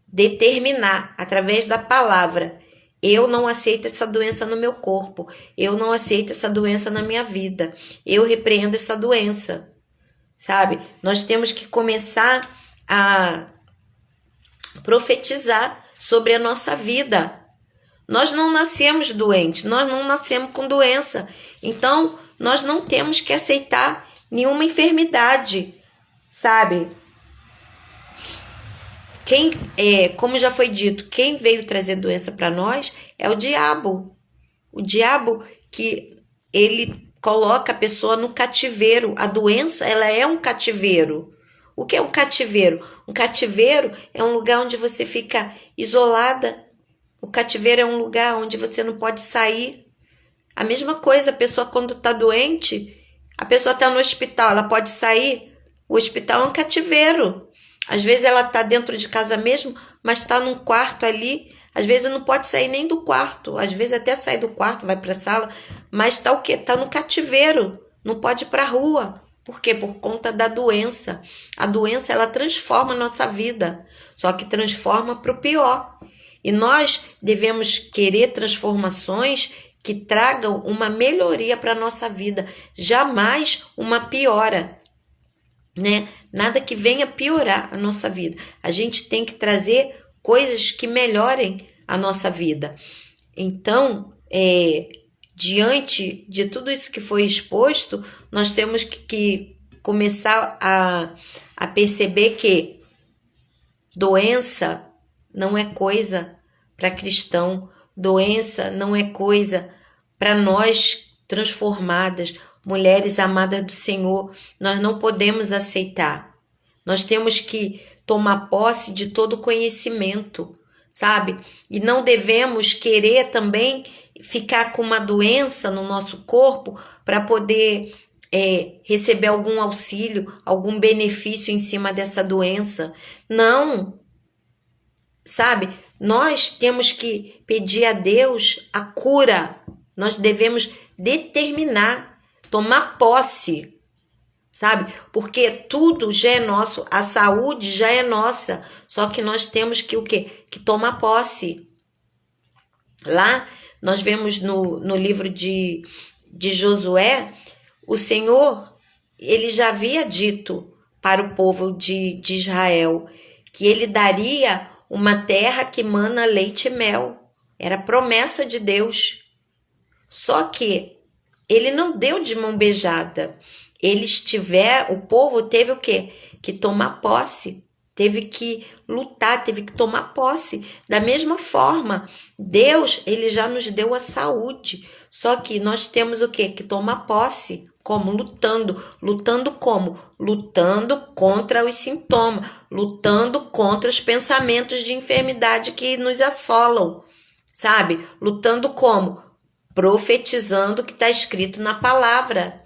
determinar através da palavra. Eu não aceito essa doença no meu corpo. Eu não aceito essa doença na minha vida. Eu repreendo essa doença. Sabe? Nós temos que começar a profetizar sobre a nossa vida. Nós não nascemos doentes, nós não nascemos com doença. Então, nós não temos que aceitar nenhuma enfermidade, sabe? Como já foi dito, quem veio trazer doença para nós é o diabo. O diabo que ele coloca a pessoa no cativeiro. A doença, ela é um cativeiro. O que é um cativeiro? Um cativeiro é um lugar onde você fica isolada. O cativeiro é um lugar onde você não pode sair. A mesma coisa, a pessoa quando está doente, a pessoa está no hospital, ela pode sair. O hospital é um cativeiro. Às vezes ela está dentro de casa mesmo, mas está num quarto ali. Às vezes não pode sair nem do quarto. Às vezes até sai do quarto, vai para a sala. Mas está o quê? Está no cativeiro. Não pode ir para a rua. Por quê? Por conta da doença. A doença, ela transforma a nossa vida. Só que transforma para o pior. E nós devemos querer transformações que tragam uma melhoria para a nossa vida. Jamais uma piora. Né? Nada que venha piorar a nossa vida. A gente tem que trazer coisas que melhorem a nossa vida. Então, diante de tudo isso que foi exposto, nós temos que começar a perceber que doença não é coisa para cristão, doença não é coisa para nós transformadas, mulheres amadas do Senhor. Nós não podemos aceitar. Nós temos que tomar posse de todo conhecimento, sabe? E não devemos querer também ficar com uma doença no nosso corpo para poder receber algum auxílio, algum benefício em cima dessa doença. Não, sabe? Nós temos que pedir a Deus a cura. Nós devemos determinar, tomar posse, sabe? Porque tudo já é nosso, a saúde já é nossa, só que nós temos que o quê? Que tomar posse. Lá nós vemos no livro de Josué, o Senhor, ele já havia dito para o povo de Israel que ele daria uma terra que mana leite e mel. Era promessa de Deus. Só que ele não deu de mão beijada. O povo teve o quê? Que tomar posse. Teve que lutar, teve que tomar posse. Da mesma forma, Deus, ele já nos deu a saúde. Só que nós temos o quê? Que tomar posse. Como? Lutando. Lutando como? Lutando contra os sintomas. Lutando contra os pensamentos de enfermidade que nos assolam. Sabe? Lutando como? Profetizando o que está escrito na palavra.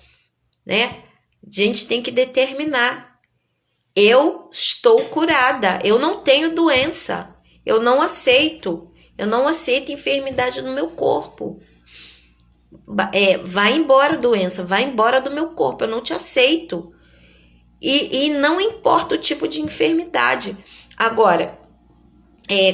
Né? A gente tem que determinar. Eu estou curada, eu não tenho doença, eu não aceito enfermidade no meu corpo. Vai embora doença, vai embora do meu corpo, eu não te aceito. E não importa o tipo de enfermidade. Agora,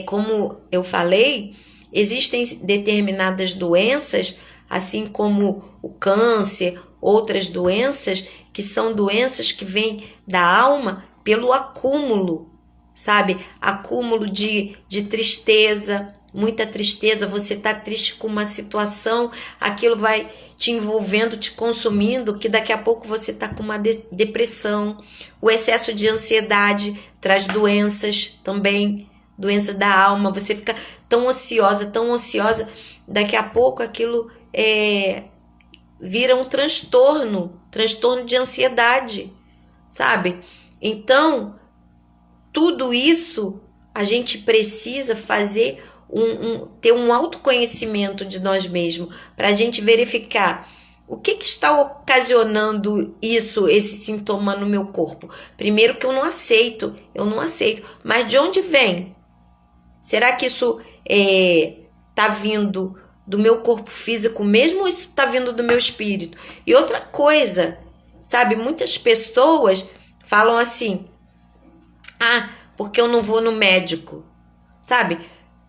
como eu falei, existem determinadas doenças, assim como o câncer, outras doenças, que são doenças que vêm da alma pelo acúmulo, sabe? Acúmulo de tristeza, muita tristeza, você tá triste com uma situação, aquilo vai te envolvendo, te consumindo, que daqui a pouco você tá com uma depressão. O excesso de ansiedade traz doenças também, doença da alma, você fica tão ansiosa, daqui a pouco aquilo vira um transtorno de ansiedade, sabe? Então, tudo isso a gente precisa fazer ter um autoconhecimento de nós mesmos, para a gente verificar o que está ocasionando esse sintoma no meu corpo. Primeiro que eu não aceito, mas de onde vem? Será que isso está vindo do meu corpo físico mesmo, ou isso está vindo do meu espírito? E outra coisa, sabe, muitas pessoas falam assim, porque eu não vou no médico, sabe?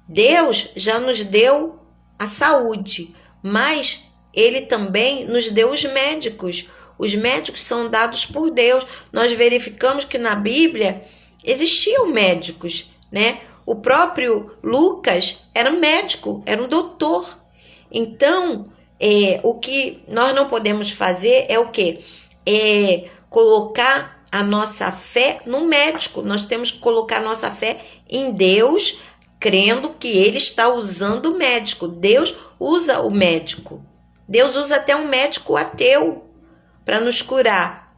Deus já nos deu a saúde, mas Ele também nos deu os médicos. Os médicos são dados por Deus. Nós verificamos que na Bíblia existiam médicos, né? O próprio Lucas era um médico, era um doutor. Então, o que nós não podemos fazer é o quê? Colocar a nossa fé no médico. Nós temos que colocar a nossa fé em Deus, crendo que Ele está usando o médico. Deus usa o médico. Deus usa até um médico ateu para nos curar,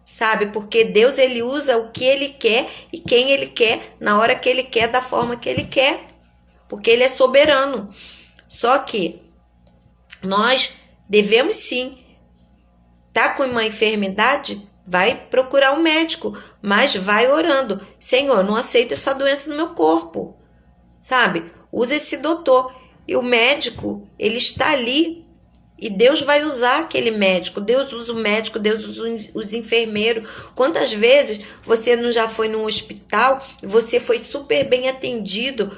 sabe? Porque Deus, Ele usa o que Ele quer e quem Ele quer, na hora que Ele quer, da forma que Ele quer. Porque Ele é soberano. Só que nós devemos sim, com uma enfermidade, vai procurar um médico, mas vai orando. Senhor, não aceita essa doença no meu corpo, sabe? Usa esse doutor. E o médico, ele está ali e Deus vai usar aquele médico. Deus usa o médico, Deus usa os enfermeiros. Quantas vezes você não já foi num hospital e você foi super bem atendido,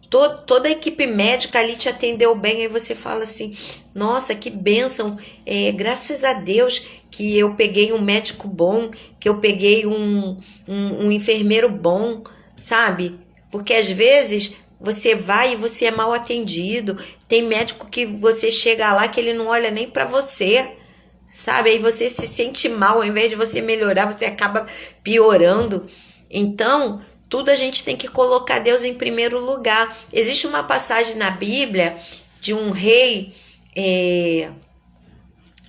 toda a equipe médica ali te atendeu bem, aí você fala assim, nossa, que bênção, graças a Deus que eu peguei um médico bom, que eu peguei um enfermeiro bom, sabe? Porque às vezes você vai e você é mal atendido, tem médico que você chega lá que ele não olha nem para você, sabe? Aí você se sente mal, ao invés de você melhorar, você acaba piorando. Então, tudo a gente tem que colocar Deus em primeiro lugar. Existe uma passagem na Bíblia de um rei, eu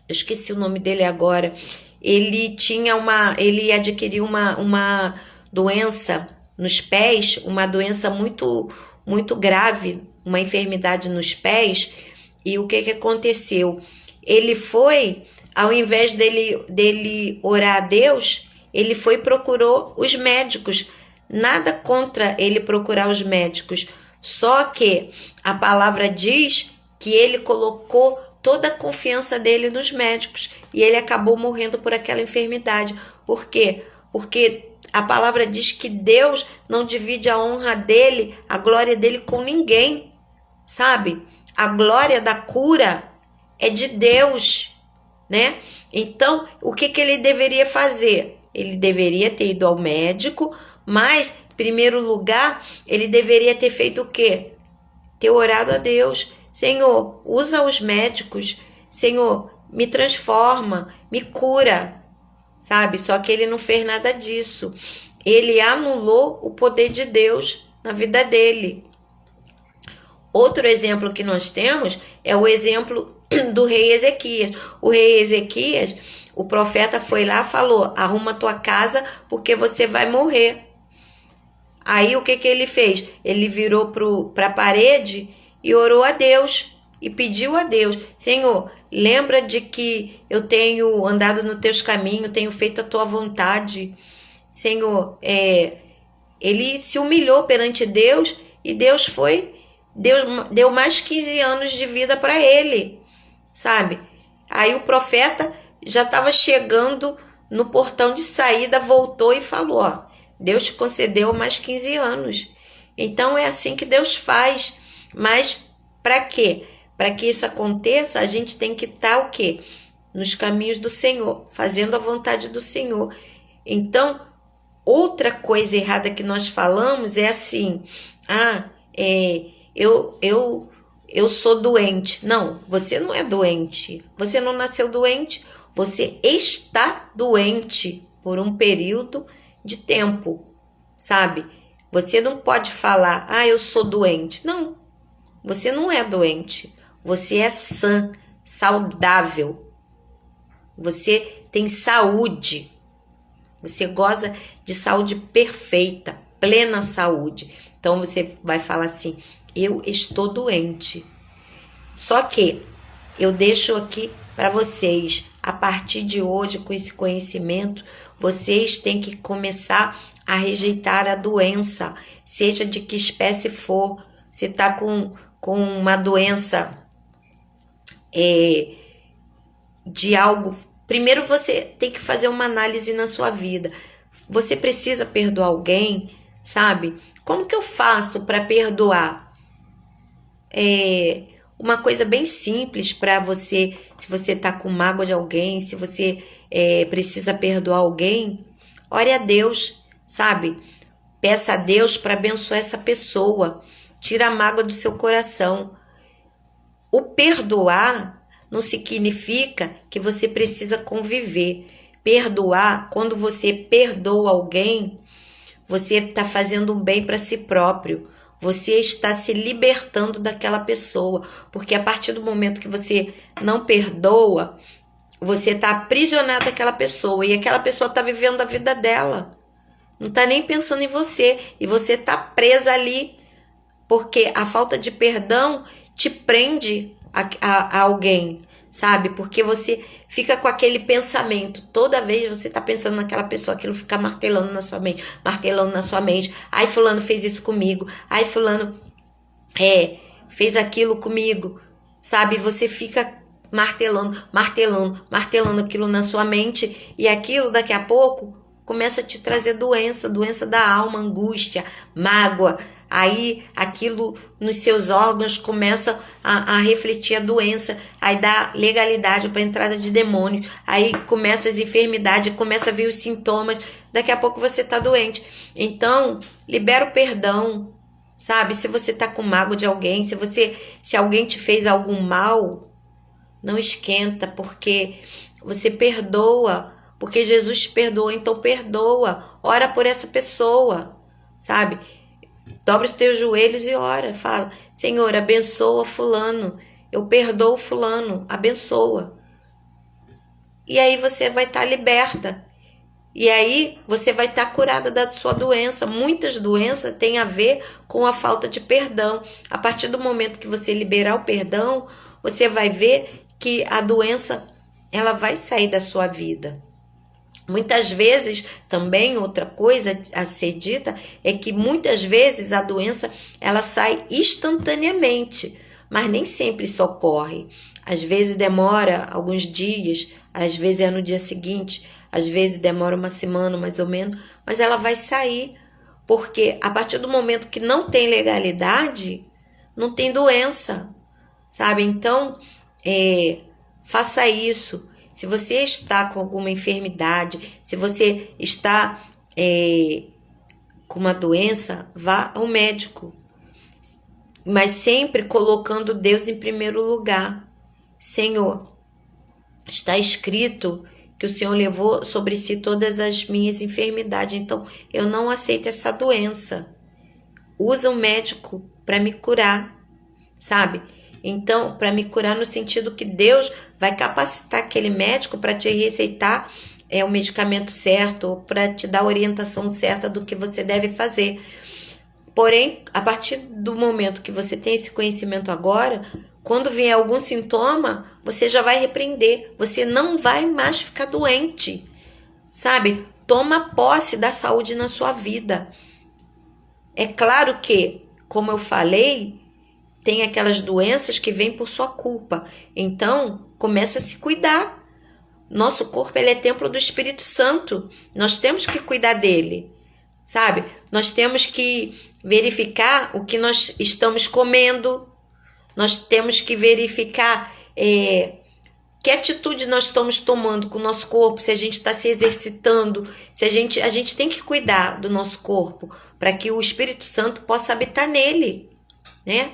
esqueci o nome dele agora, ele adquiriu uma doença nos pés, uma doença muito, muito grave, uma enfermidade nos pés, e o que aconteceu? Ele foi, ao invés dele orar a Deus, ele foi e procurou os médicos. Nada contra ele procurar os médicos, só que a palavra diz que ele colocou toda a confiança dele nos médicos e ele acabou morrendo por aquela enfermidade. Por quê? Porque a palavra diz que Deus não divide a honra dele, a glória dele com ninguém, sabe? A glória da cura é de Deus, né? Então, o que ele deveria fazer? Ele deveria ter ido ao médico, mas, em primeiro lugar, ele deveria ter feito o quê? Ter orado a Deus. Senhor, usa os médicos. Senhor, me transforma, me cura, sabe? Só que ele não fez nada disso. Ele anulou o poder de Deus na vida dele. Outro exemplo que nós temos é o exemplo do rei Ezequias. O rei Ezequias, o profeta foi lá e falou, arruma tua casa porque você vai morrer. Aí o que ele fez? Ele virou para a parede e orou a Deus e pediu a Deus, Senhor, lembra de que eu tenho andado nos teus caminhos, tenho feito a tua vontade. Senhor, ele se humilhou perante Deus e Deus deu mais 15 anos de vida para ele, sabe? Aí o profeta já estava chegando no portão de saída voltou e falou, ó, Deus te concedeu mais 15 anos. Então é assim que Deus faz. Mas para quê? Para que isso aconteça, a gente tem que estar o quê? Nos caminhos do Senhor, fazendo a vontade do Senhor. Então, outra coisa errada que nós falamos é assim, eu sou doente. Não, você não é doente. Você não nasceu doente. Você está doente por um período de tempo, sabe? Você não pode falar, eu sou doente. Não, você não é doente. Você é sã, saudável. Você tem saúde. Você goza de saúde perfeita, plena saúde. Então você vai falar assim, eu estou doente. Só que eu deixo aqui para vocês, a partir de hoje, com esse conhecimento, vocês têm que começar a rejeitar a doença, seja de que espécie for. Você está com uma doença de algo. Primeiro você tem que fazer uma análise na sua vida. Você precisa perdoar alguém, sabe? Como que eu faço para perdoar? Uma coisa bem simples para você, se você está com mágoa de alguém, se você precisa perdoar alguém, ore a Deus, sabe? Peça a Deus para abençoar essa pessoa, tira a mágoa do seu coração. O perdoar não significa que você precisa conviver. Perdoar, quando você perdoa alguém, você está fazendo um bem para si próprio. Você está se libertando daquela pessoa. Porque a partir do momento que você não perdoa, você está aprisionado daquela pessoa. E aquela pessoa está vivendo a vida dela. Não está nem pensando em você. E você está presa ali. Porque a falta de perdão te prende a alguém, sabe? Porque você fica com aquele pensamento, toda vez você tá pensando naquela pessoa, aquilo fica martelando na sua mente, ai fulano fez isso comigo, ai fulano fez aquilo comigo, sabe? Você fica martelando aquilo na sua mente, e aquilo daqui a pouco começa a te trazer doença da alma, angústia, mágoa. Aí aquilo nos seus órgãos começa a refletir a doença, aí dá legalidade para a entrada de demônios, aí começa as enfermidades, começa a vir os sintomas, daqui a pouco você está doente. Então, libera o perdão, sabe? Se você está com mágoa de alguém, se alguém te fez algum mal, não esquenta, porque você perdoa, porque Jesus te perdoou, então perdoa, ora por essa pessoa, sabe? Dobra os teus joelhos e ora, fala, Senhor, abençoa fulano, eu perdoo fulano, abençoa. E aí você vai estar liberta. E aí você vai estar curada da sua doença. Muitas doenças têm a ver com a falta de perdão. A partir do momento que você liberar o perdão, você vai ver que a doença ela vai sair da sua vida. Muitas vezes, também outra coisa a ser dita é que muitas vezes a doença ela sai instantaneamente, mas nem sempre isso ocorre. Às vezes demora alguns dias, às vezes é no dia seguinte, às vezes demora uma semana mais ou menos, mas ela vai sair, porque a partir do momento que não tem legalidade, não tem doença, sabe? Então, faça isso. Se você está com alguma enfermidade, se você está com uma doença, vá ao médico. Mas sempre colocando Deus em primeiro lugar. Senhor, está escrito que o Senhor levou sobre si todas as minhas enfermidades. Então, eu não aceito essa doença. Usa um médico para me curar, sabe? Então, para me curar no sentido que Deus vai capacitar aquele médico para te receitar o medicamento certo, ou para te dar a orientação certa do que você deve fazer. Porém, a partir do momento que você tem esse conhecimento agora, quando vier algum sintoma, você já vai repreender. Você não vai mais ficar doente, sabe? Toma posse da saúde na sua vida. É claro que, como eu falei, tem aquelas doenças que vêm por sua culpa. Então, começa a se cuidar. Nosso corpo, ele é templo do Espírito Santo. Nós temos que cuidar dele, sabe? Nós temos que verificar o que nós estamos comendo. Nós temos que verificar que atitude nós estamos tomando com o nosso corpo, se a gente está se exercitando, se a gente tem que cuidar do nosso corpo para que o Espírito Santo possa habitar nele, né?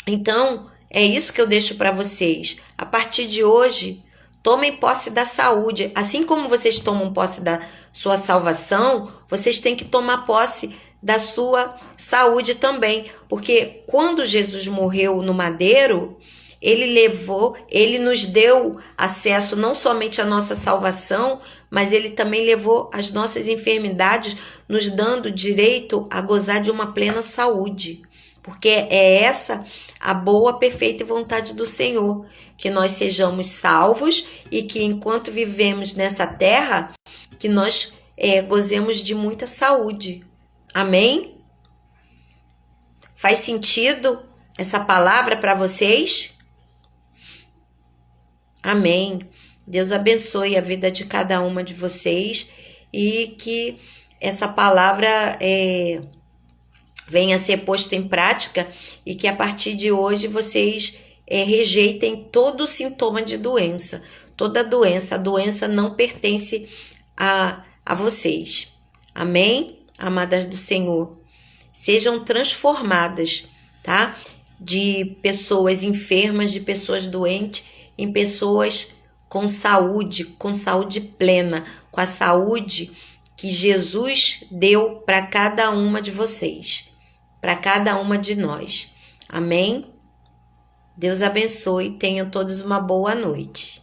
Então, é isso que eu deixo para vocês. A partir de hoje, tomem posse da saúde. Assim como vocês tomam posse da sua salvação, vocês têm que tomar posse da sua saúde também. Porque quando Jesus morreu no madeiro, ele nos deu acesso não somente à nossa salvação, mas ele também levou as nossas enfermidades, nos dando direito a gozar de uma plena saúde. Porque é essa a boa, perfeita vontade do Senhor, que nós sejamos salvos e que enquanto vivemos nessa terra, que nós gozemos de muita saúde. Amém? Faz sentido essa palavra para vocês? Amém. Deus abençoe a vida de cada uma de vocês e que essa palavra venha a ser posta em prática e que a partir de hoje vocês rejeitem todo sintoma de doença. Toda doença, a doença não pertence a vocês. Amém? Amadas do Senhor. Sejam transformadas, tá? De pessoas enfermas, de pessoas doentes, em pessoas com saúde plena, com a saúde que Jesus deu para cada uma de vocês, para cada uma de nós. Amém? Deus abençoe, tenham todos uma boa noite.